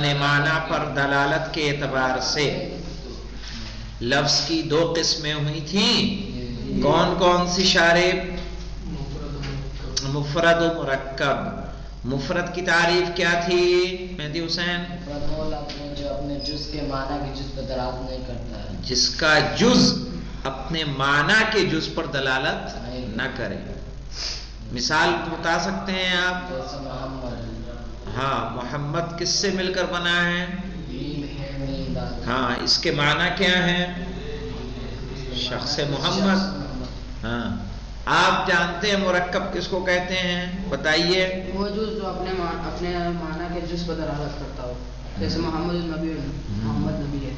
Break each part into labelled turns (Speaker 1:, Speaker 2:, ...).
Speaker 1: اپنے معنی پر دلالت کے اعتبار سے لفظ کی دو قسمیں ہوئی تھیں، کون کون سی شارب؟ مفرد و مرکب۔ مفرد کی تعریف کیا تھی مہدی حسین؟
Speaker 2: جو اپنے جز کے معنی کے جز پر دلالت نہیں کرتا ہے،
Speaker 1: جس کا جز اپنے معنی کے جز پر دلالت نہ کرے۔ مثال بتا سکتے ہیں آپ؟
Speaker 2: جیسے محمد،
Speaker 1: ہاں، محمد کس سے مل کر بنا ہے؟ ہاں، اس کے معنی کیا ہے؟ شخص محمد۔ ہاں، آپ جانتے ہیں مرکب کس کو کہتے ہیں؟ بتائیے۔
Speaker 3: وہ جز جو اپنے معنی کے جز پر دلالت کرتا ہو، جیسے محمد النبی، محمد نبی ہے۔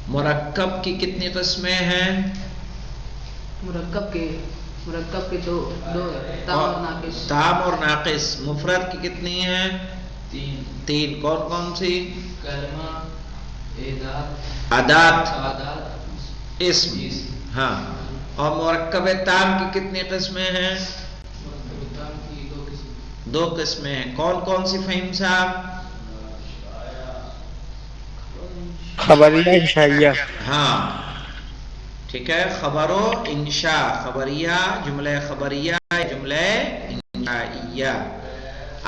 Speaker 1: مرکب کی کتنی قسمیں ہیں؟
Speaker 3: مرکب کے دو تام اور ناقص۔
Speaker 1: تام اور ناقص۔ مفرد کی کتنی ہیں؟ تین۔ کون کون سی؟
Speaker 2: کلمہ،
Speaker 1: ادات، اسم۔ ہاں، اور مرکب تام کی کتنی قسمیں ہیں؟ دو قسمیں ہیں۔ کون کون سی فہیم صاحب؟
Speaker 4: خبریہ، انشائیہ۔
Speaker 1: ہاں ٹھیک ہے، خبر و انشاء، خبریہ، جملہ خبریہ، جملہ انشائیہ۔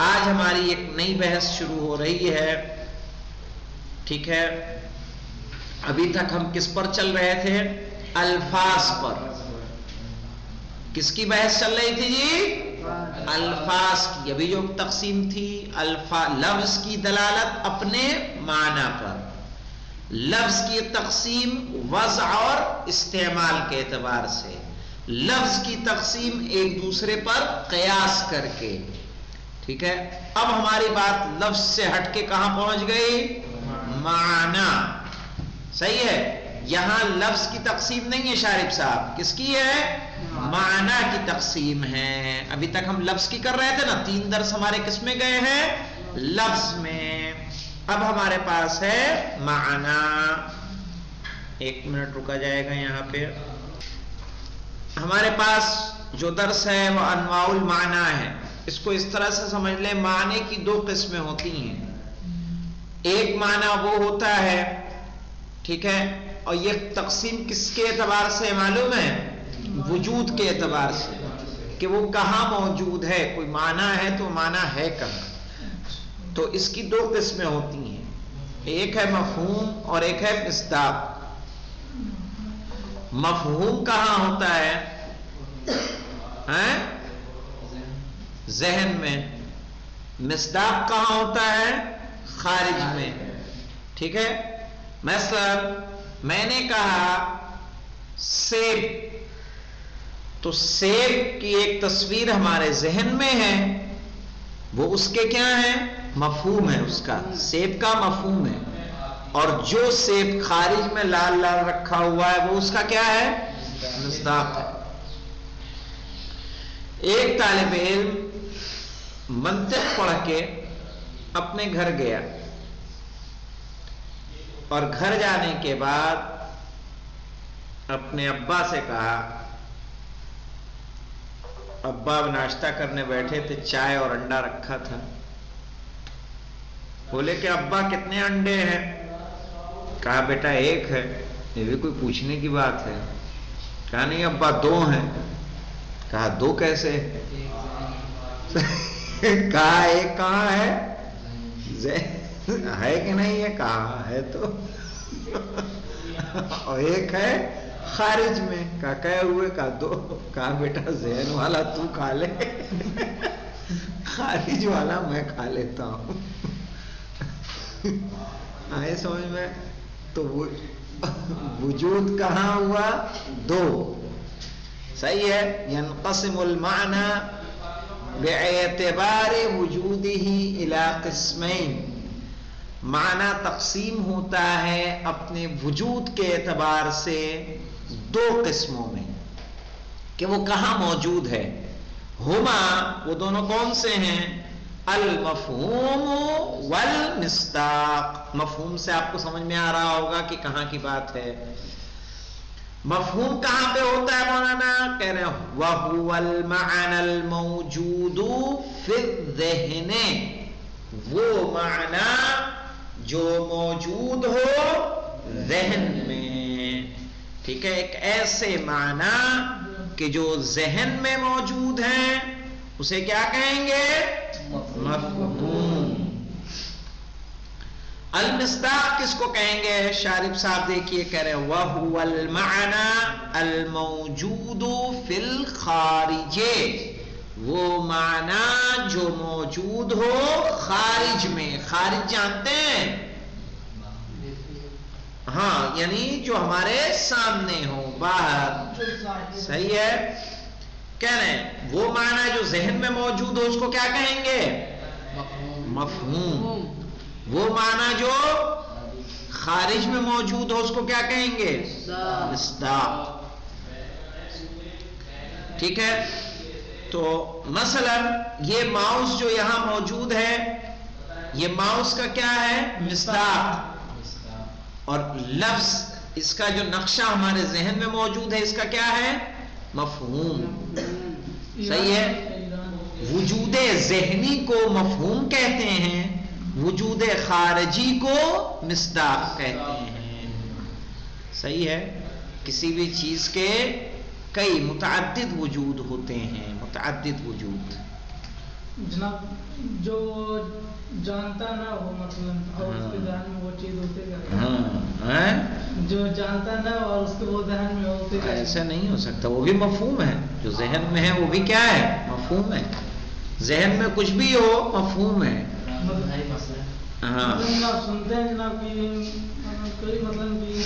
Speaker 1: آج ہماری ایک نئی بحث شروع ہو رہی ہے، ٹھیک ہے۔ ابھی تک ہم کس پر چل رہے تھے؟ الفاظ پر۔ کس کی بحث چل رہی تھی جی؟ الفاظ کی۔ ابھی جو تقسیم تھی لفظ کی دلالت اپنے معنی پر، لفظ کی تقسیم وضع اور استعمال کے اعتبار سے، لفظ کی تقسیم ایک دوسرے پر قیاس کر کے، ٹھیک ہے۔ اب ہماری بات لفظ سے ہٹ کے کہاں پہنچ گئی؟ معنی۔ صحیح ہے، یہاں لفظ کی تقسیم نہیں ہے شارب صاحب، کس کی ہے؟ معنی کی تقسیم ہے۔ ابھی تک ہم لفظ کی کر رہے تھے نا، 3 درس ہمارے کس میں گئے ہیں؟ لفظ میں۔ اب ہمارے پاس ہے معنی۔ 1 منٹ رکا جائے گا یہاں پہ۔ ہمارے پاس جو درس ہے وہ انواع المعنی ہے۔ اس کو اس طرح سے سمجھ لیں، معنی کی 2 قسمیں ہوتی ہیں۔ ایک معنی وہ ہوتا ہے، ٹھیک ہے، اور یہ تقسیم کس کے اعتبار سے معلوم ہے؟ وجود کے اعتبار سے، کہ وہ کہاں موجود ہے۔ کوئی معنی ہے تو معنی ہے کہاں۔ تو اس کی 2 قسمیں ہوتی ہیں، ایک ہے مفہوم اور ایک ہے مصداق۔ مفہوم کہاں ہوتا ہے؟ ذہن میں۔ مصداق کہاں ہوتا ہے؟ خارج میں، ٹھیک ہے۔ مثلا میں نے کہا سیب، تو سیب کی ایک تصویر ہمارے ذہن میں ہے، وہ اس کے کیا ہے؟ مفہوم ہے، اس کا سیب کا مفہوم ہے۔ اور جو سیب خارج میں لال لال رکھا ہوا ہے وہ اس کا کیا ہے؟ مصداق ہے۔ ایک طالب علم منطق پڑھ کے اپنے گھر گیا، اور گھر جانے کے بعد اپنے ابا سے کہا، ابا ناشتہ کرنے بیٹھے تھے، چائے اور انڈا رکھا تھا۔ بولے کہ ابا کتنے انڈے ہیں؟ کہا بیٹا 1 ہے۔ یہ بھی کوئی پوچھنے کی بات ہے؟ کہا نہیں ابا 2 ہیں۔ کہا 2 کیسے؟ کہا 1 کہاں ہے؟ ہے کہ نہیں ہے؟ کہا ہے تو، اور 1 ہے خارج میں۔ کہا کہے ہوئے؟ کہا 2۔ کہا بیٹا ذہن والا تو کھا لے، خارج والا میں کھا لیتا ہوں۔ آئے سمجھ میں؟ تو وجود کہاں ہوا؟ 2۔ صحیح ہے۔ ينقسم المعنى باعتبار وجوده الى قسمين۔ معنی تقسیم ہوتا ہے اپنے وجود کے اعتبار سے 2 قسموں میں، کہ وہ کہاں موجود ہے۔ ہما، وہ دونوں کون سے ہیں؟ المفہوم والمصداق۔ مفہوم سے آپ کو سمجھ میں آ رہا ہوگا کہ کہاں کی بات ہے۔ مفہوم کہاں پہ ہوتا ہے مولانا؟ کہہ رہے ہیں وَهُوَ الْمَعْنَى الْمَوْجُودُ فِي الذِّهْنِ، وہ معنی جو موجود ہو ذہن میں. ٹھیک ہے، ایک ایسے معنی کہ جو ذہن میں موجود ہیں اسے کیا کہیں گے؟ مفہوم. المصداق کس کو کہیں گے؟ شارب صاحب دیکھیے کہہ رہے وَهُوَ الْمَعْنَى الْمَوْجُودُ فِي الْخَارِجِ، وہ معنی جو موجود ہو خارج میں. خارج جانتے ہیں؟ ہاں، یعنی جو ہمارے سامنے ہو، باہر. صحیح ہے. کہہ رہے ہیں وہ معنی جو ذہن میں موجود ہو اس کو کیا کہیں گے؟ مفہوم. وہ معنی جو خارج میں موجود ہو اس کو کیا کہیں گے؟ مصداق. ٹھیک ہے. تو مثلا یہ ماؤس جو یہاں موجود ہے، یہ ماؤس کا کیا ہے؟ مصداق. اور لفظ اس کا جو نقشہ ہمارے ذہن میں موجود ہے اس کا کیا ہے؟ مفہوم. صحیح ہے. وجود ذہنی کو مفہوم کہتے ہیں، وجود خارجی کو مصداق کہتے ہیں. صحیح ہے. کسی بھی چیز کے کئی متعدد وجود ہوتے ہیں، متعدد وجود.
Speaker 5: جناب جو جانتا نہ ہو مطلب اور اس کے ذہن میں وہ چیز ہوتے گا، جو جانتا نہ ہو اور اس کے وہ ذہن میں ہوتے گا،
Speaker 1: ایسا نہیں ہو سکتا. وہ بھی مفہوم ہے. جو ذہن میں ہے وہ بھی کیا ہے؟ مفہوم ہے. ذہن میں کچھ بھی ہو مفہوم ہے. ہاں،
Speaker 5: آپ سنتے ہیں جناب کہ کوئی مطلب کہ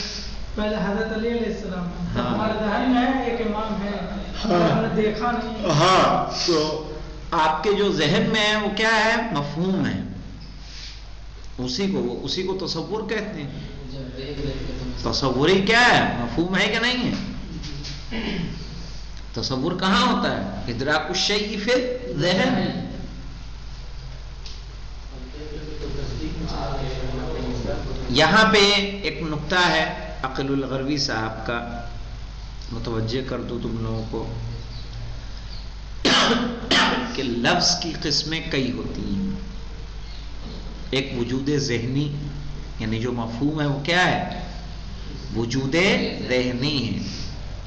Speaker 5: پہلے حضرت علی علیہ السلام ہمارے ذہن میں ہے ایک امام ہے، ہم نے دیکھا نہیں.
Speaker 1: ہاں، تو آپ کے جو ذہن میں ہے وہ کیا ہے؟ مفہوم ہے. اسی کو تصور کہتے ہیں. تصوری کیا ہے؟ مفہوم ہے کہ نہیں ہے؟ تصور کہاں ہوتا ہے؟ ادراک الشیء فی الذہن. یہاں پہ ایک نقطہ ہے عقل الغروی صاحب کا، متوجہ کر دو تم لوگوں کو کہ لفظ کی قسمیں کئی ہوتی ہیں. ایک وجود ذہنی، یعنی جو مفہوم ہے وہ کیا ہے؟ وجود ذہنی ہے.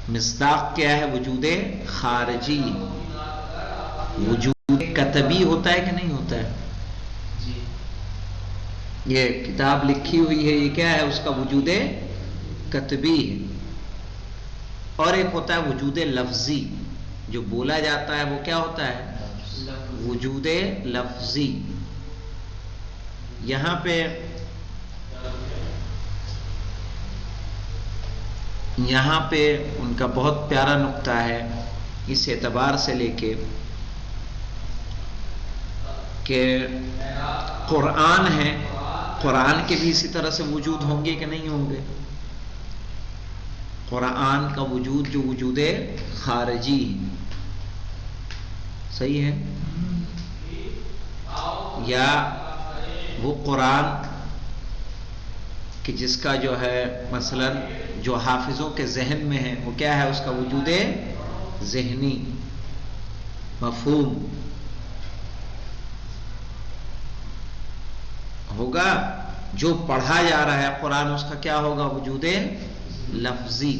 Speaker 1: مصداق کیا ہے؟ وجود خارجی. وجود کتبی ہوتا ہے کہ نہیں ہوتا ہے؟ یہ کتاب لکھی ہوئی ہے، یہ کیا ہے؟ اس کا وجود کتبی ہے. اور ایک ہوتا ہے وجود لفظی، جو بولا جاتا ہے وہ کیا ہوتا ہے؟ وجود لفظی. یہاں پہ ان کا بہت پیارا نقطہ ہے اس اعتبار سے لے کے کہ قرآن ہے، قرآن کے بھی اسی طرح سے وجود ہوں گے کہ نہیں ہوں گے؟ قرآن کا وجود جو وجود خارجی. صحیح ہے. یا وہ قرآن کہ جس کا جو ہے مثلا جو حافظوں کے ذہن میں ہے وہ کیا ہے؟ اس کا وجود ذہنی مفہوم ہوگا. جو پڑھا جا رہا ہے قرآن اس کا کیا ہوگا؟ وجود لفظی.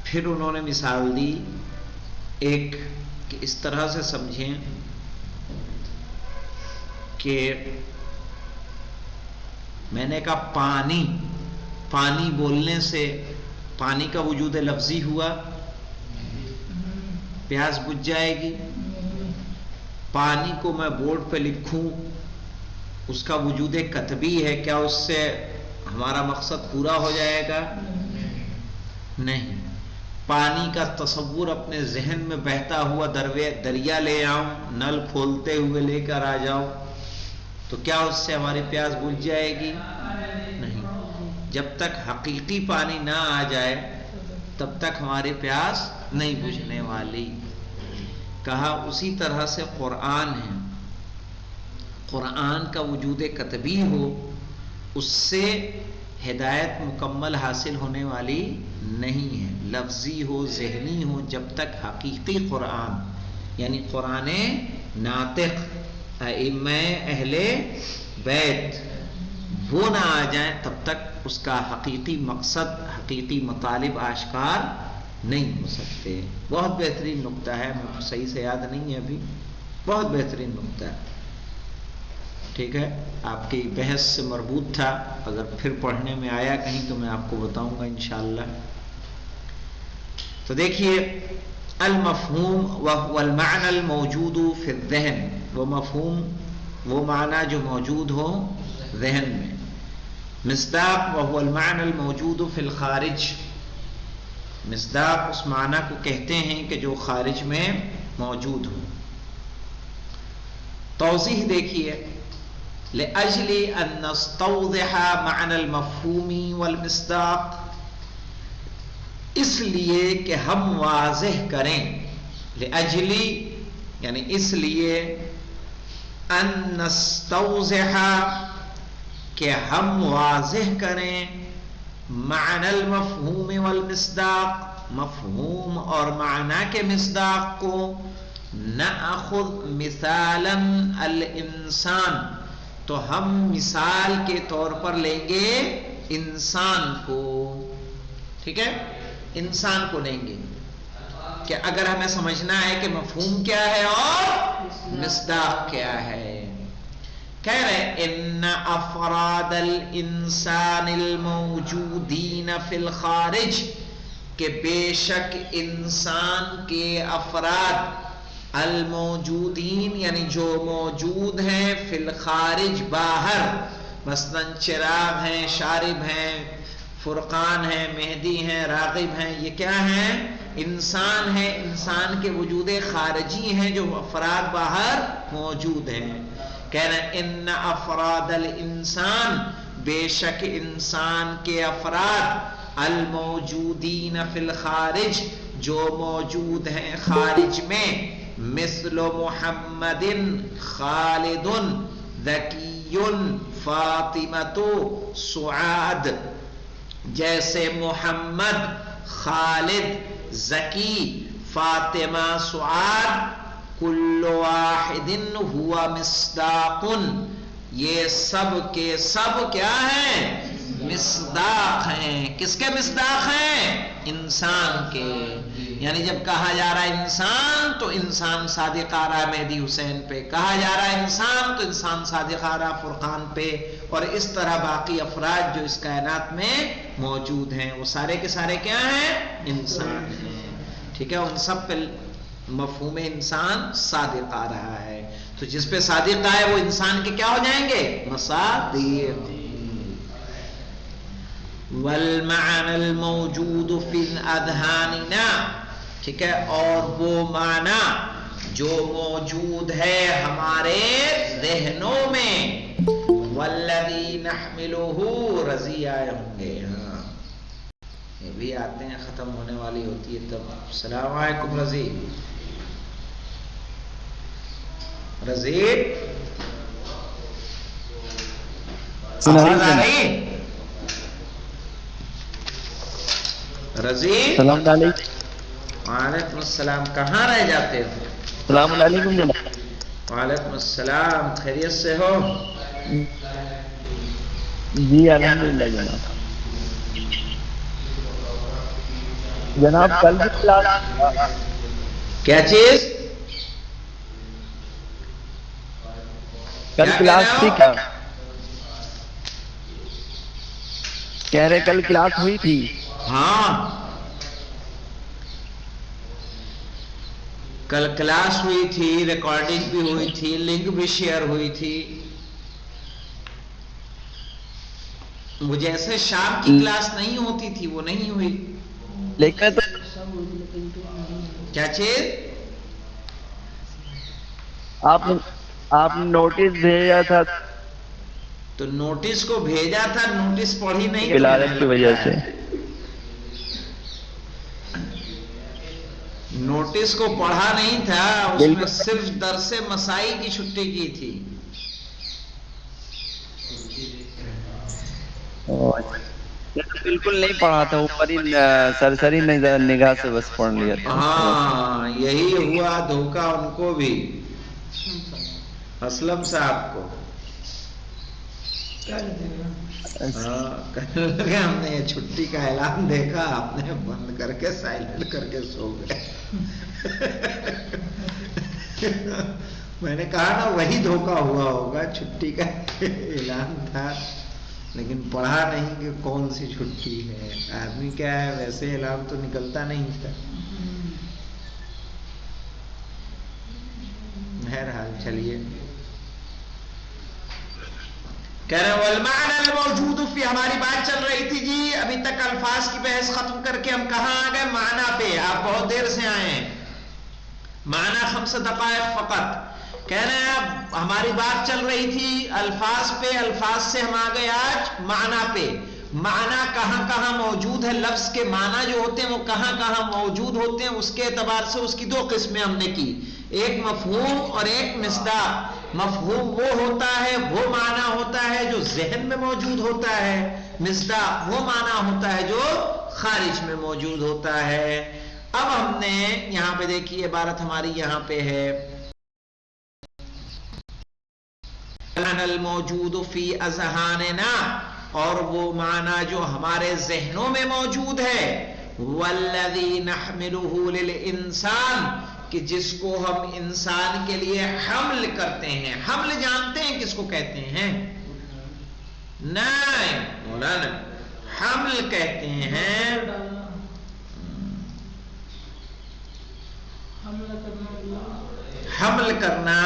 Speaker 1: پھر انہوں نے مثال دی ایک کہ اس طرح سے سمجھیں کہ میں نے کہا پانی بولنے سے پانی کا وجود لفظی ہوا، پیاس بجھ جائے گی. پانی کو میں بورڈ پہ لکھوں اس کا وجود کتبی ہے، کیا اس سے ہمارا مقصد پورا ہو جائے گا؟ نہیں. پانی کا تصور اپنے ذہن میں بہتا ہوا دریا لے آؤں، نل کھولتے ہوئے لے کر آ جاؤ، تو کیا اس سے ہماری پیاس بجھ جائے گی؟ نہیں. جب تک حقیقی پانی نہ آ جائے تب تک ہماری پیاس نہیں بجھنے والی. کہا اسی طرح سے قرآن ہے. قرآن کا وجود کتبی ہو اس سے ہدایت مکمل حاصل ہونے والی نہیں ہے. لفظی ہو، ذہنی ہو، جب تک حقیقی قرآن یعنی قرآن ناطق ائمہ اہل بیت وہ نہ آ جائیں تب تک اس کا حقیقی مقصد حقیقی مطالب آشکار نہیں ہو سکتے. بہت بہترین نقطہ ہے, مجھے صحیح سے یاد نہیں ہے ابھی, بہت بہترین نقطہ ہے. ٹھیک ہے, آپ کی بحث سے مربوط تھا, اگر پھر پڑھنے میں آیا کہیں تو میں آپ کو بتاؤں گا انشاءاللہ. تو دیکھیے, المفہوم وهو المعنى الموجود في الذہن, وہ مفہوم وہ معنی جو موجود ہو ذہن میں. مصداق وهو المعنى الموجود في الخارج, مصداق اس معنی کو کہتے ہیں کہ جو خارج میں موجود ہو. توضیح دیکھیے, لأجل أن نستوضح معنى المفہوم والمصداق, اس لیے کہ ہم واضح کریں, لأجلی یعنی اس لیے, ان نستوضح کہ ہم واضح کریں, معنی المفہوم والمصداق مفہوم اور معنی کے مصداق کو, نأخذ مثالا الانسان تو ہم مثال کے طور پر لیں گے انسان کو. ٹھیک ہے, انسان کو لیں گے کہ اگر ہمیں سمجھنا ہے کہ مفہوم کیا ہے اور مصداق کیا ہے. کہہ رہے ان افراد الانسان الموجودین فی الخارج, کہ بے شک انسان کے افراد, الموجودین یعنی جو موجود ہیں, فی الخارج باہر, مثلا چراغ ہیں, شارب ہیں, فرقان ہیں, مہدی ہیں, راغب ہیں, یہ کیا ہیں؟ انسان ہیں. انسان کے وجود خارجی ہیں جو افراد باہر موجود ہیں. کہہ رہے ان افراد الانسان, بے شک انسان کے افراد, الموجودین فی الخارج جو موجود ہیں خارج میں, مثل محمد خالد ذکی فاطمۃ سعاد, جیسے محمد, خالد, ذکی, فاطمہ, سعاد, کل واحد ہوا مصداق, یہ سب کے سب کیا ہیں؟ مصداق ہیں. کس کے مصداق ہیں؟ انسان کے. یعنی جب کہا جا رہا ہے انسان تو انسان صادق آ رہا ہے مہدی حسین پہ, کہا جا رہا ہے انسان تو انسان صادق آ رہا فرقان پہ, اور اس طرح باقی افراد جو اس کائنات میں موجود ہیں وہ سارے کے سارے کیا ہیں؟ انسان ہیں. ٹھیک ہے, ان سب پہ مفہوم انسان صادق آ رہا ہے. تو جس پہ صادق آئے وہ انسان کے کیا ہو جائیں گے؟ مصادیق. والمعنى الموجود في الاذهاننا, ٹھیک ہے, اور وہ معنی جو موجود ہے ہمارے ذہنوں میں, والذی نحملہ, رضی آئے ہوں گے. ہاں یہ بھی آتے ہیں, ختم ہونے والی ہوتی ہے تب. السلام علیکم رضی. رضی آواز آ رہی؟ رضی
Speaker 4: السلام علیکم.
Speaker 1: وعلیکم السلام. کہاں رہ جاتے ہو؟
Speaker 4: السلام علیکم جناب.
Speaker 1: وعلیکم السلام. خیریت سے ہو؟
Speaker 4: جی الحمدللہ جناب. جناب کل کی کلاس
Speaker 1: کیا چیز؟
Speaker 4: کل کلاس تھی کیا؟ کہہ رہے کل کلاس ہوئی تھی.
Speaker 1: ہاں کل کلاس ہوئی تھی, ریکارڈنگ بھی ہوئی تھی, لنک بھی شیئر ہوئی تھی. وہ جیسے شام کی کلاس نہیں ہوتی تھی وہ نہیں ہوئی.
Speaker 4: لیکن تو
Speaker 1: کیا چیز؟
Speaker 4: آپ نوٹس بھیجا تھا
Speaker 1: تو نوٹس کو بھیجا تھا, نوٹس پڑھی نہیں
Speaker 4: ولادت کی وجہ سے.
Speaker 1: نوٹس کو پڑھا نہیں تھا, اس میں صرف درس مسائی کی چھٹی کی تھی.
Speaker 4: بالکل نہیں پڑھا تھا, اوپر ہی سرسری نگاہ سے بس پڑھ لیا تھا.
Speaker 1: ہاں یہی ہوا دھوکہ ان کو بھی. اسلم صاحب کو
Speaker 5: کیا کہتے ہیں؟
Speaker 1: کہنے لگے ہم نے یہ چھٹی کا اعلان دیکھا، آپ نے بند کر کے سائلنٹ کر کے سو گئے۔ میں نے کہا نا وہی دھوکہ ہوا ہوگا، چھٹی کا اعلان تھا لیکن پڑھا نہیں کہ کون سی چھٹی ہے۔ آدمی کیا ہے، ویسے اعلان تو نکلتا نہیں تھا۔ بہرحال چلیے، کہہ رہے والمعنى الموجود فی، ہماری بات چل رہی تھی جی، ابھی تک الفاظ کی بحث ختم کر کے ہم کہاں آ گئے؟ معنی پہ۔ آپ بہت دیر سے آئے ہیں، معنی 5 دقائق فقط۔ کہہ رہے ہیں اب ہماری بات چل رہی تھی الفاظ پہ، الفاظ سے ہم آ گئے آج معنی پہ۔ معنی کہاں کہاں موجود ہے، لفظ کے معنی جو ہوتے ہیں وہ کہاں کہاں موجود ہوتے ہیں، اس کے اعتبار سے اس کی 2 قسمیں ہم نے کی، ایک مفہوم اور ایک مصداق۔ مفہوم وہ ہوتا ہے، وہ معنی ہوتا ہے جو ذہن میں موجود ہوتا ہے، مصداق وہ معنی ہوتا ہے جو خارج میں موجود ہوتا ہے۔ اب ہم نے یہاں پہ دیکھیے عبارت ہماری یہاں پہ ہے الموجود فی اذہاننا، اور وہ معنی جو ہمارے ذہنوں میں موجود ہے، والذی نحملہ للانسان، کہ جس کو ہم انسان کے لیے حمل کرتے ہیں۔ حمل جانتے ہیں کس کو کہتے ہیں؟ نہیں مولانا، حمل کہتے ہیں حمل کرنا۔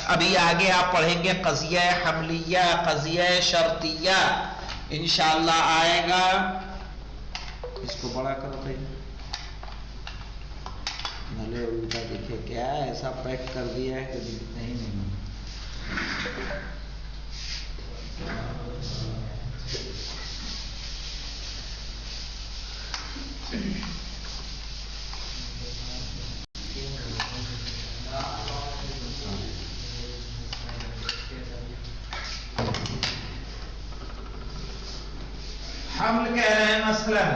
Speaker 1: ابھی آگے آپ پڑھیں گے قضیہ حملیہ، قضیہ شرطیہ انشاءاللہ آئے گا۔ اس کو بڑا کرو بھائی، نلے الٹا دیکھے کیا ایسا پیک کر دیا ہے کہ دکھتا ہی نہیں۔ حمل کہہ رہے ہیں مثلاً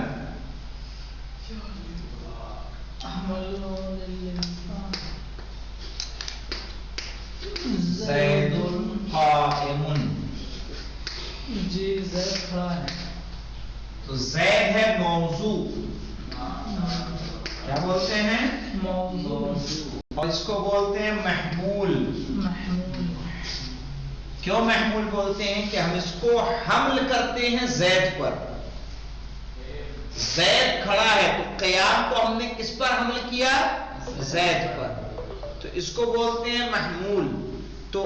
Speaker 1: زید قائم،
Speaker 5: جی زید کھڑا ہے،
Speaker 1: تو زید ہے موضوع، کیا بولتے ہیں؟
Speaker 5: موضوع،
Speaker 1: اور اس کو بولتے ہیں محمول۔
Speaker 5: محمول۔
Speaker 1: کیوں محمول بولتے ہیں؟ کہ ہم اس کو حمل کرتے ہیں زید پر۔ زید کھڑا ہے تو قیام کو ہم نے کس پر حمل کیا؟ زید پر، تو اس کو بولتے ہیں محمول۔ تو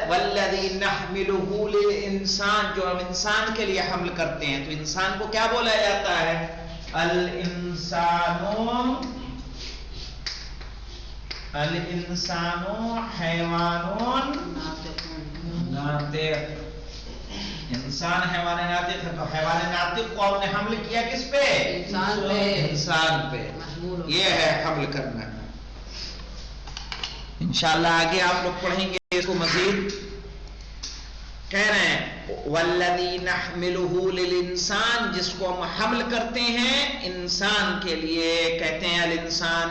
Speaker 1: والذی نحملہ للانسان، جو ہم انسان کے لیے حمل کرتے ہیں، تو انسان کو کیا بولا جاتا ہے؟ الانسان حیوان ناطق۔ انسان حیوان ناطق ہے، تو حیوان ناطق کو ہم نے حمل کیا کس پہ؟
Speaker 3: انسان پہ۔
Speaker 1: انسان پہ، یہ ہے حمل کرنا۔ انشاءاللہ آگے آپ لوگ پڑھیں گے اس کو مزید۔ کہہ رہے ہیں والذی نحملہ للانسان، جس کو ہم حمل کرتے ہیں انسان کے لیے، کہتے ہیں الانسان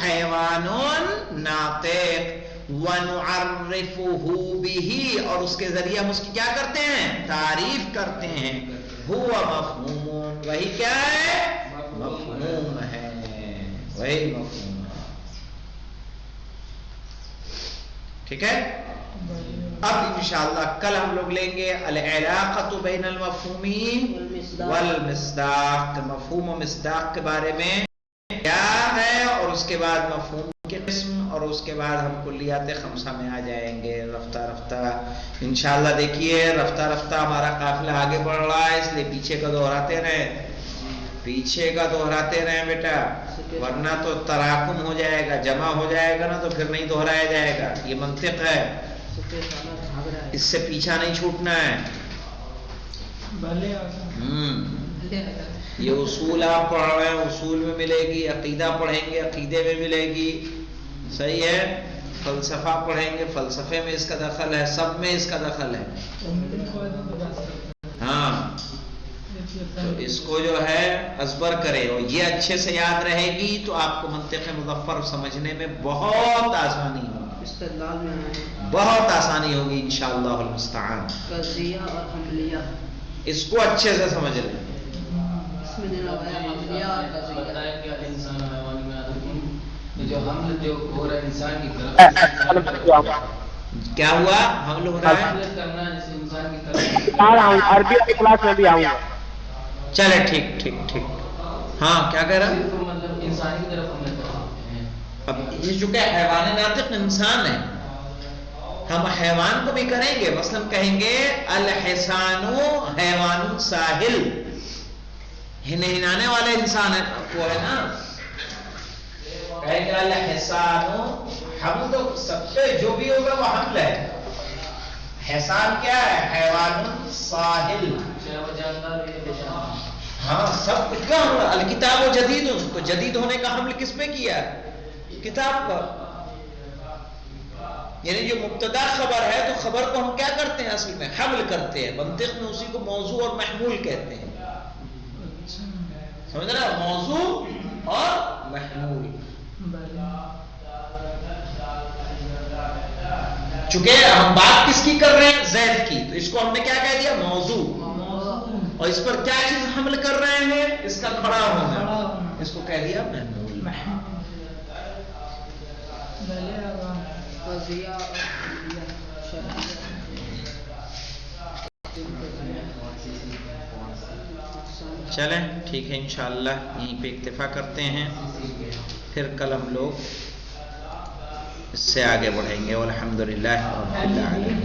Speaker 1: حیوان ناطق، وَنُعَرِّفُهُ بِهِ، اور اس کے ذریعے ہم اس کی کیا کرتے ہیں؟ تعریف کرتے ہیں۔ هُوَ مفہوم، وہی کیا ہے؟ مفہوم ہے، وہی مفہوم ہے۔ ٹھیک ہے؟ اب انشاءاللہ کل ہم لوگ لیں گے العلاقۃ بین المفہوم والمصداق، مفہوم و مصداق کے بارے میں کیا ہے، اور اس کے بعد مفہوم کے قسم، اور اس کے بعد ہم کلیات خمسہ میں آ جائیں گے رفتہ رفتہ انشاءاللہ۔ دیکھیے رفتہ رفتہ ہمارا قافلہ آگے بڑھ رہا ہے، اس لیے پیچھے کا دہراتے رہیں، پیچھے کا دہراتے رہیں بیٹا، ورنہ تو تراکم ہو جائے گا، جمع ہو جائے گا نا، تو پھر نہیں دہرایا جائے گا۔ یہ منطق ہے، اس سے پیچھا نہیں چھوٹنا ہے۔ یہ اصول آپ پڑھ رہے ہیں، اصول میں ملے گی، عقیدہ پڑھیں گے عقیدے میں ملے گی، صحیح ہے؟ فلسفہ پڑھیں گے، فلسفے میں اس کا دخل ہے، سب میں اس کا دخل ہے۔ ہاں، تو اس کو جو ہے ازبر کرے، اور یہ اچھے سے یاد رہے گی تو آپ کو منطق مظفر سمجھنے میں بہت آسانی ہوگی۔
Speaker 3: استدلال میں آئے ہیں.
Speaker 1: بہت آسانی ہوگی انشاءاللہ المستعان.
Speaker 3: قضیہ اور حملیہ.
Speaker 1: اس کو اچھے سے سمجھ لیں.
Speaker 3: اس میں دن آیا حملیہ اور قضیہ.
Speaker 2: بتائیں کہ انسان حیوان میں جو حمل جو ہو رہا ہے انسان کی طرف
Speaker 1: کیا ہوا؟ حمل ہو رہا ہے.
Speaker 2: حمل کرنا جیسے انسان کی طرف.
Speaker 6: عربی کی کلاس میں بھی آؤں گا.
Speaker 1: چلے ٹھیک ٹھیک ٹھیک. ہاں کیا کہہ رہا؟
Speaker 2: صرف مطلب انسان کی طرف حمل کرتے ہیں.
Speaker 1: اب یہ چونکہ حیوان ناطق انسان ہے، ہم حیوان کو بھی کریں گے. مثلا کہیں گے الحسان حیوان ساحل، ہنانے والے انسان ہے وہ ہے نا. کہیں گے الحسان، ہم تو سب سے جو بھی ہوگا وہ حمل ہے. حسان کیا ہے؟ حیوان ساحل. ہاں سب کچھ کیا ہوا؟ الکتاب و جدید، تو جدید ہونے کا حمل کس پہ کیا ہے؟ کتاب پر. یعنی جو مبتدا خبر ہے تو خبر کو ہم کیا کرتے ہیں؟ اصل میں حمل کرتے ہیں. منطق میں اسی کو موضوع اور محمول کہتے ہیں. سمجھ رہے؟ موضوع اور محمول. چونکہ ہم بات کس کی کر رہے ہیں؟ زید کی، تو اس کو ہم نے کیا کہہ دیا؟ موضوع. اور اس پر کیا چیز حمل کر رہے ہیں؟ اس کا کھڑا ہونا، اس کو کہہ دیا محمول.
Speaker 3: قضیہ اور حملیہ.
Speaker 1: چلیں ٹھیک ہے، انشاءاللہ یہیں پہ اکتفا کرتے ہیں. پھر کل ہم لوگ اس سے آگے بڑھیں گے. والحمدللہ رب العالمین.